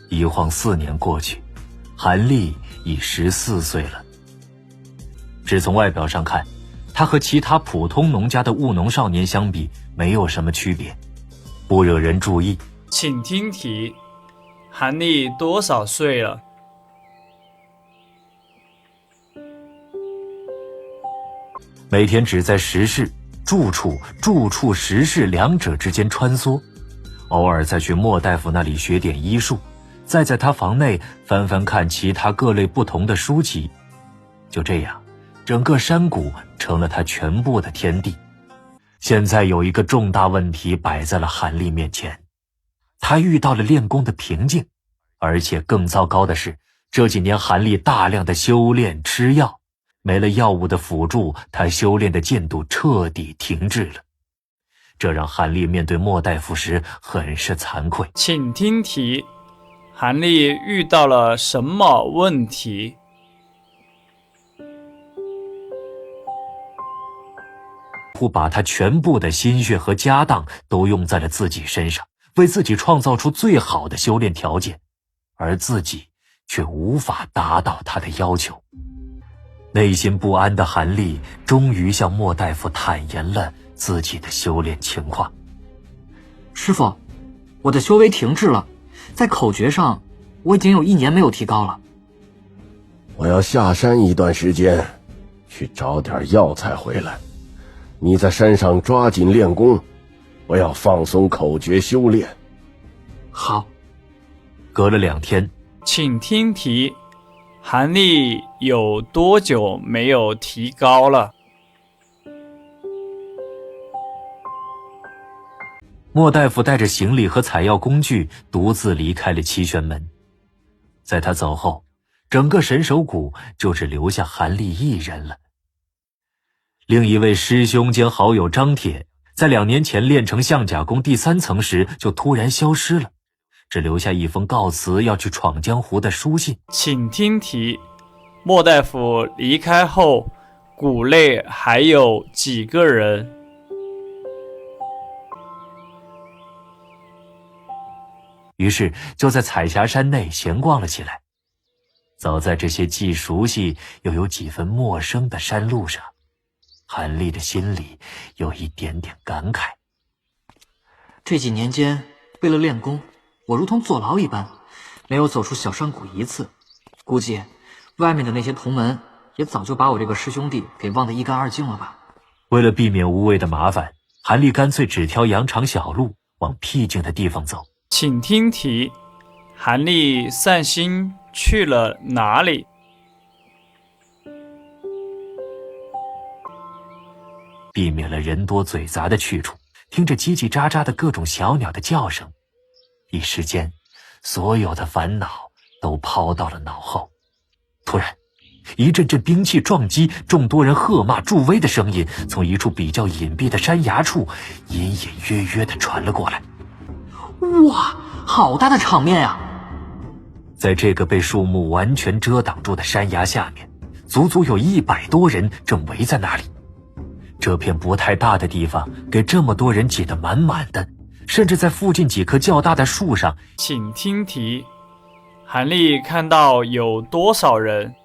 一晃4年过去，韩立已14岁了。只从外表上看，他和其他普通农家的务农少年相比，没有什么区别，不惹人注意。请听题：韩立多少岁了？每天只在食室、住处食室两者之间穿梭，偶尔再去莫大夫那里学点医术，再在他房内翻翻看其他各类不同的书籍。就这样，整个山谷成了他全部的天地。现在有一个重大问题摆在了韩立面前，他遇到了练功的瓶颈，而且更糟糕的是，这几年韩立大量的修炼吃药，没了药物的辅助，他修炼的进度彻底停滞了。这让韩立面对莫大夫时很是惭愧。请听题：韩立遇到了什么问题？把他全部的心血和家当都用在了自己身上，为自己创造出最好的修炼条件，而自己却无法达到他的要求。内心不安的韩立终于向莫大夫坦言了自己的修炼情况。师傅，我的修为停滞了，在口诀上我已经有1年没有提高了。我要下山一段时间，去找点药材回来。你在山上抓紧练功，我要放松口诀修炼。好。隔了2天，请听题：韩立有多久没有提高了？莫大夫带着行李和采药工具独自离开了七玄门。在他走后，整个神手谷就只留下韩立一人了。另一位师兄兼好友张铁，在2年前练成象甲功第3层时就突然消失了，只留下一封告辞要去闯江湖的书信。请听题：莫大夫离开后，谷内还有几个人？于是就在彩霞山内闲逛了起来。走在这些既熟悉又有几分陌生的山路上，韩立的心里有一点点感慨。这几年间，为了练功，我如同坐牢一般，没有走出小山谷一次。估计外面的那些同门也早就把我这个师兄弟给忘得一干二净了吧。为了避免无谓的麻烦，韩立干脆只挑羊肠小路往僻静的地方走。请听题：韩立散心去了哪里？避免了人多嘴杂的去处，听着叽叽喳喳的各种小鸟的叫声，一时间所有的烦恼都抛到了脑后。突然一阵阵兵器撞击，众多人喝骂助威的声音从一处比较隐蔽的山崖处隐隐约约地传了过来。哇，好大的场面呀！在这个被树木完全遮挡住的山崖下面，足足有100多人正围在那里。这片不太大的地方给这么多人挤得满满的，甚至在附近几棵较大的树上。请听题：韩立看到有多少人？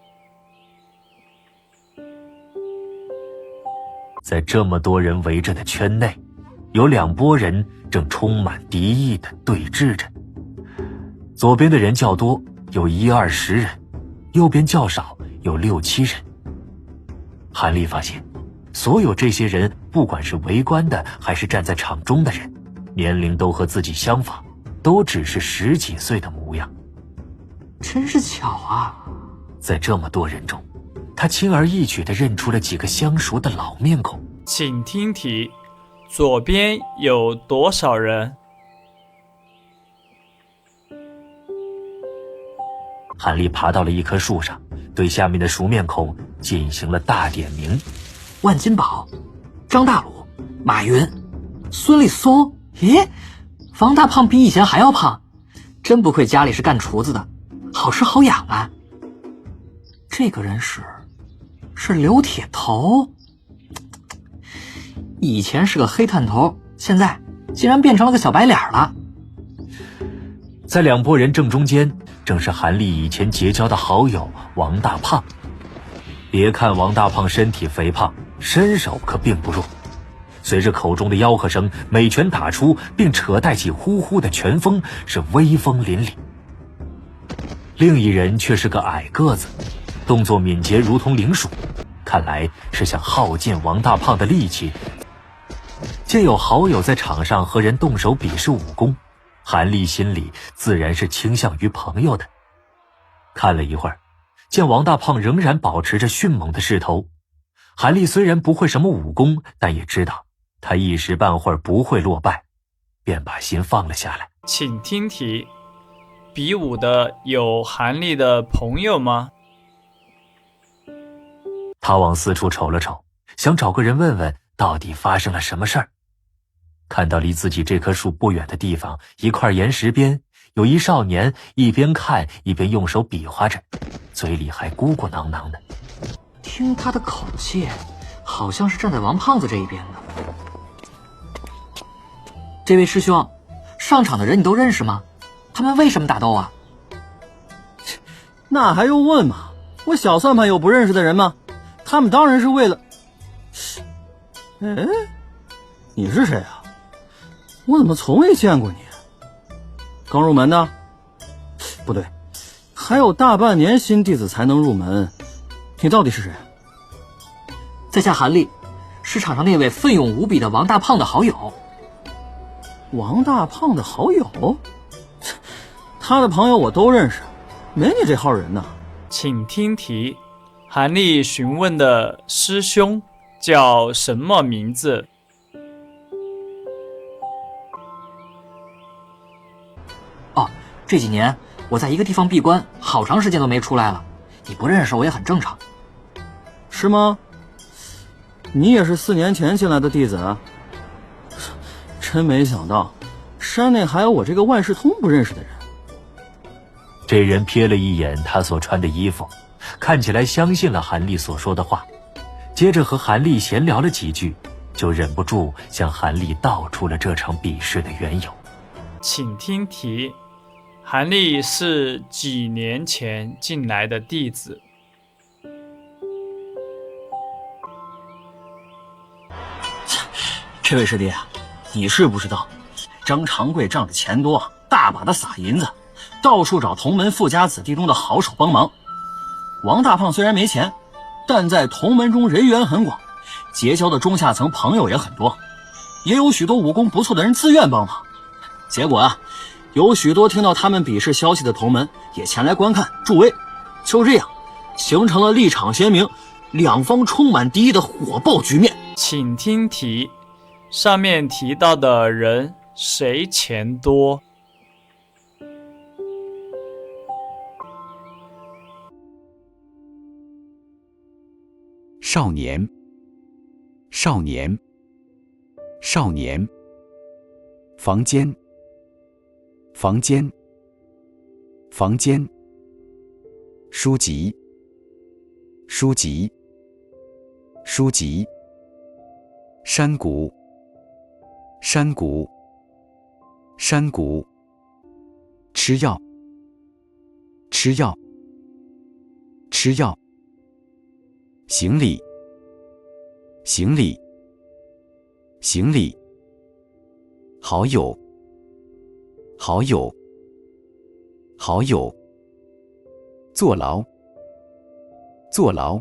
在这么多人围着的圈内，有2拨人正充满敌意地对峙着。左边的人较多，有10-20人，右边较少，有6-7人。韩立发现所有这些人，不管是围观的还是站在场中的人，年龄都和自己相仿，都只是10几岁的模样。真是巧啊！在这么多人中，他轻而易举地认出了几个相熟的老面孔。请听题：左边有多少人？韩立爬到了一棵树上，对下面的熟面孔进行了大点名。万金宝、张大鲁、马云、孙立松。咦，王大胖比以前还要胖，真不愧家里是干厨子的，好吃好养啊。这个人是刘铁头，以前是个黑探头，现在竟然变成了个小白脸了。在两拨人正中间，正是韩立以前结交的好友王大胖。别看王大胖身体肥胖，身手可并不弱。随着口中的吆喝声，美拳打出，并扯带起呼呼的拳风，是威风凛凛。另一人却是个矮个子，动作敏捷如同灵鼠，看来是想耗尽王大胖的力气。见有好友在场上和人动手比试武功，韩立心里自然是倾向于朋友的。看了一会儿，见王大胖仍然保持着迅猛的势头，韩立虽然不会什么武功，但也知道他一时半会儿不会落败，便把心放了下来。请听题：比武的有韩立的朋友吗？他往四处瞅了瞅，想找个人问问到底发生了什么事儿。看到离自己这棵树不远的地方，一块岩石边有一少年一边看一边用手比划着，嘴里还咕咕囔囔的。听他的口气，好像是站在王胖子这一边的。这位师兄，上场的人你都认识吗？他们为什么打斗啊？那还用问吗？我小算盘有不认识的人吗？他们当然是为了……哎，你是谁啊？我怎么从未见过你？刚入门的？不对，还有大半年新弟子才能入门。你到底是谁？在下韩立，是场上那位奋勇无比的王大胖的好友。王大胖的好友？他的朋友我都认识，没你这号人呢。请听题：韩立询问的师兄叫什么名字？哦，这几年我在一个地方闭关，好长时间都没出来了，你不认识我也很正常。是吗？你也是4年前进来的弟子？真没想到，山内还有我这个万事通不认识的人。这人瞥了一眼他所穿的衣服，看起来相信了韩立所说的话，接着和韩立闲聊了几句，就忍不住向韩立道出了这场比试的缘由。请听题：韩立是几年前进来的弟子？这位师弟，你是不知道，张长贵仗着钱多，大把的撒银子，到处找同门富家子弟中的好手帮忙。王大胖虽然没钱，但在同门中人缘很广，结交的中下层朋友也很多，也有许多武功不错的人自愿帮忙。结果啊，有许多听到他们比试消息的同门也前来观看助威，就这样形成了立场鲜明、两方充满敌意的火爆局面。请听题：上面提到的人谁钱多？少年，少年，少年。房间，房间，房间。书籍，书籍，书籍。山谷，山谷，山谷。吃药，吃药，吃药。行李，行李，行李。好友，好友，好友。坐牢，坐牢，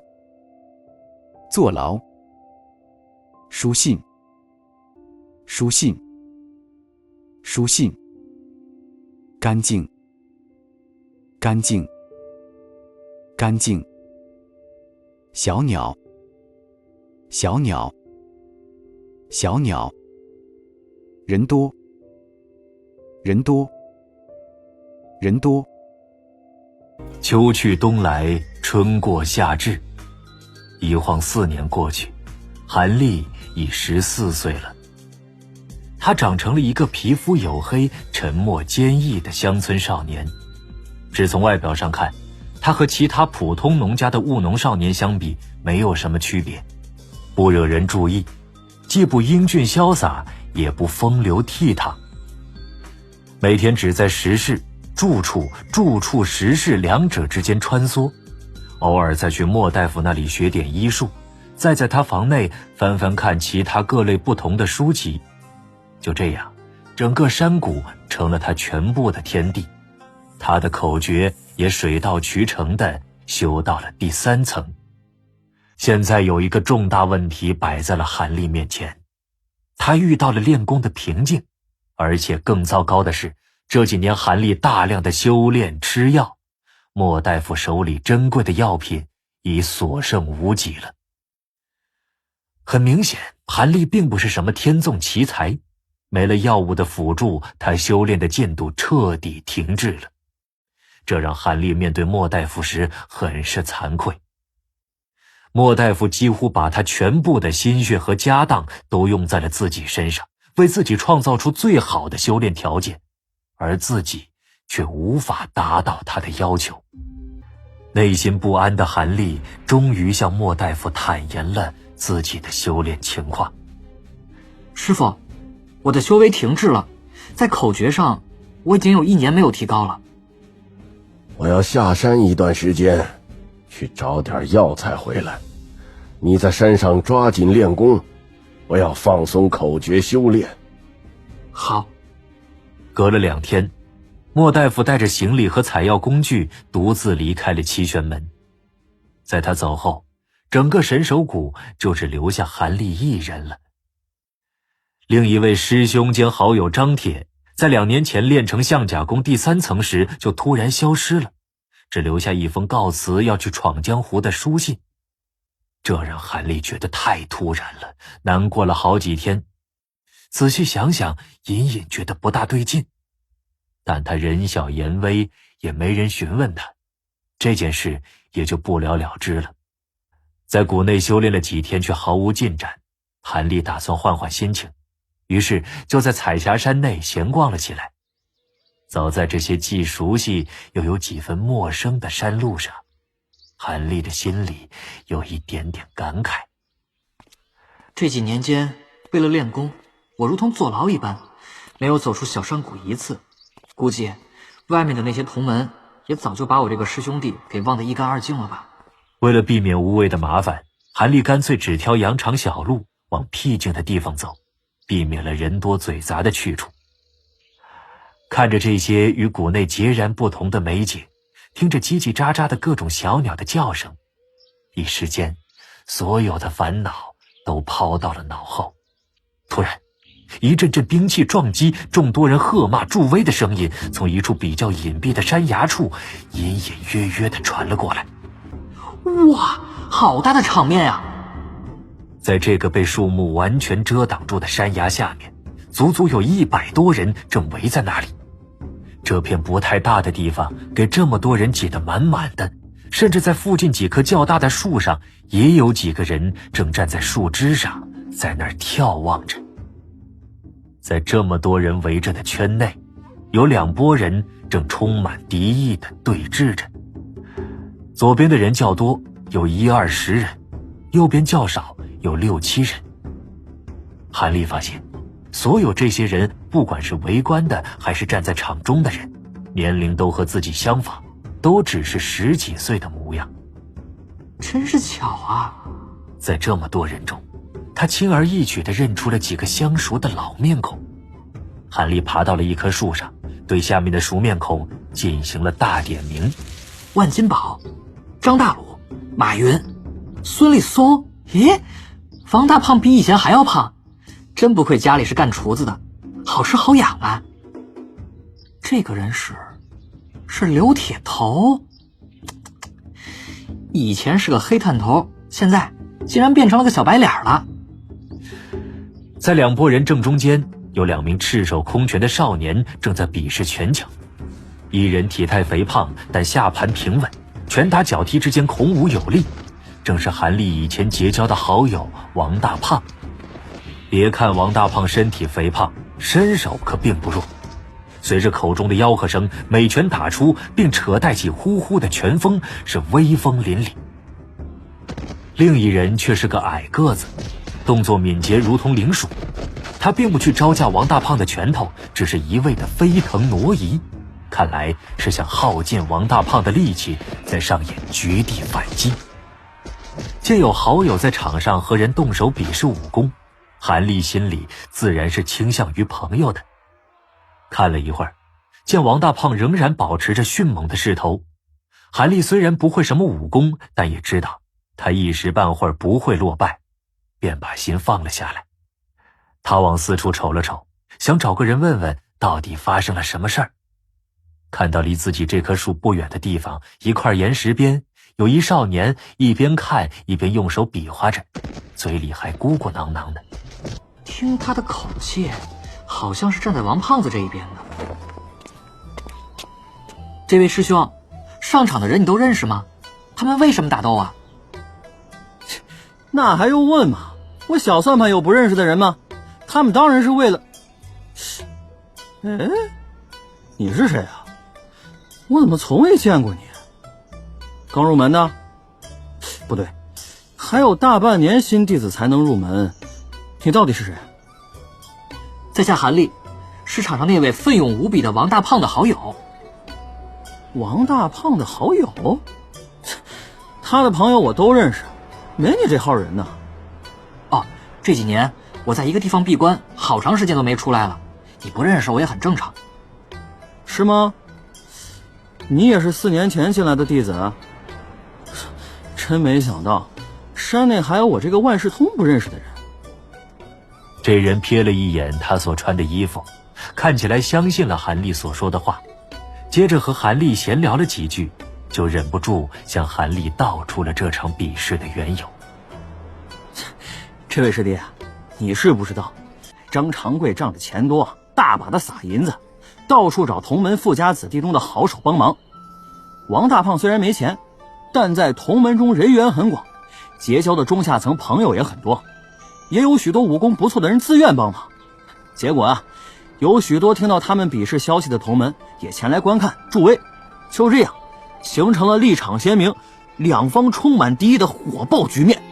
坐牢。书信，书信，书信。干净，干净，干净。小鸟，小鸟，小鸟。人多，人多，人多。秋去冬来，春过夏至，一晃4年过去，韩立已14岁了。他长成了一个皮肤黝黑、沉默坚毅的乡村少年。只从外表上看，他和其他普通农家的务农少年相比，没有什么区别，不惹人注意，既不英俊潇洒，也不风流倜傥。每天只在食室住处实事两者之间穿梭，偶尔再去莫大夫那里学点医术，再在他房内翻翻看其他各类不同的书籍。就这样，整个山谷成了他全部的天地，他的口诀也水到渠成地修到了第3层。现在有一个重大问题摆在了韩立面前，他遇到了练功的瓶颈，而且更糟糕的是，这几年韩立大量的修炼吃药，莫大夫手里珍贵的药品已所剩无几了。很明显，韩立并不是什么天纵奇才，没了药物的辅助，他修炼的进度彻底停滞了。这让韩立面对莫大夫时很是惭愧。莫大夫几乎把他全部的心血和家当都用在了自己身上，为自己创造出最好的修炼条件，而自己却无法达到他的要求。内心不安的韩立终于向莫大夫坦言了自己的修炼情况。师傅，我的修为停滞了，在口诀上我已经有1年没有提高了。我要下山一段时间，去找点药材回来。你在山上抓紧练功，我要放松口诀修炼。好。隔了2天，莫大夫带着行李和采药工具独自离开了七玄门。在他走后，整个神手谷就只留下韩立一人了。另一位师兄兼好友张铁，在2年前练成象甲功第3层时就突然消失了，只留下一封告辞要去闯江湖的书信。这让韩立觉得太突然了，难过了好几天。仔细想想，隐隐觉得不大对劲，但他人小言微，也没人询问他，这件事也就不了了之了。在谷内修炼了几天却毫无进展，韩立打算换换心情，于是就在彩霞山内闲逛了起来。走在这些既熟悉又有几分陌生的山路上，韩立的心里有一点点感慨。这几年间，为了练功，我如同坐牢一般，没有走出小山谷一次。估计外面的那些同门也早就把我这个师兄弟给忘得一干二净了吧。为了避免无谓的麻烦，韩立干脆只挑羊肠小路往僻静的地方走，避免了人多嘴杂的去处。看着这些与谷内截然不同的美景，听着叽叽喳喳的各种小鸟的叫声，一时间所有的烦恼都抛到了脑后。突然一阵阵兵器撞击，众多人喝骂助威的声音从一处比较隐蔽的山崖处隐隐约约地传了过来。哇，好大的场面呀！在这个被树木完全遮挡住的山崖下面，足足有100多人正围在那里。这片不太大的地方给这么多人挤得满满的，甚至在附近几棵较大的树上也有几个人正站在树枝上，在那儿眺望着。在这么多人围着的圈内，有2拨人正充满敌意地对峙着。左边的人较多，有10-20人，右边较少，有6-7人。韩立发现，所有这些人，不管是围观的还是站在场中的人，年龄都和自己相仿，都只是10几岁的模样。真是巧啊！在这么多人中，他轻而易举地认出了几个相熟的老面孔。韩立爬到了一棵树上，对下面的熟面孔进行了大点名：万金宝、张大鲁、马云、孙立松。咦，王大胖比以前还要胖，真不愧家里是干厨子的，好吃好养啊。这个人是刘铁头，以前是个黑探头，现在竟然变成了个小白脸了。在2拨人正中间，有2名赤手空拳的少年正在比试拳脚。一人体态肥胖，但下盘平稳，拳打脚踢之间孔武有力，正是韩立以前结交的好友王大胖。别看王大胖身体肥胖，身手可并不弱。随着口中的吆喝声，每拳打出，并扯带起呼呼的拳风，是威风凛凛。另一人却是个矮个子，动作敏捷如同灵鼠。他并不去招架王大胖的拳头，只是一味的飞腾挪移，看来是想耗尽王大胖的力气，在上演绝地反击。见有好友在场上和人动手比试武功，韩立心里自然是倾向于朋友的。看了一会儿，见王大胖仍然保持着迅猛的势头，韩立虽然不会什么武功，但也知道他一时半会儿不会落败，便把心放了下来。他往四处瞅了瞅，想找个人问问到底发生了什么事儿。看到离自己这棵树不远的地方，一块岩石边有一少年一边看一边用手比划着，嘴里还咕咕囔囔的。听他的口气，好像是站在王胖子这一边的。这位师兄，上场的人你都认识吗？他们为什么打斗啊？那还用问吗？我小算盘有不认识的人吗？他们当然是为了……哎，你是谁啊？我怎么从未见过你？刚入门的？不对，还有大半年新弟子才能入门。你到底是谁？在下韩立，是场上那位奋勇无比的王大胖的好友。王大胖的好友？他的朋友我都认识，没你这号人呢。哦，这几年我在一个地方闭关，好长时间都没出来了，你不认识我也很正常。是吗？你也是4年前进来的弟子？真没想到，山内还有我这个万事通不认识的人。这人瞥了一眼他所穿的衣服，看起来相信了韩立所说的话，接着和韩立闲聊了几句，就忍不住向韩立道出了这场比试的缘由。这位师弟，你是不知道，张长贵仗着钱多，大把的撒银子，到处找同门富家子弟中的好手帮忙。王大胖虽然没钱，但在同门中人缘很广，结交的中下层朋友也很多，也有许多武功不错的人自愿帮忙。结果啊，有许多听到他们比试消息的同门也前来观看助威，就这样形成了立场鲜明、两方充满敌意的火爆局面。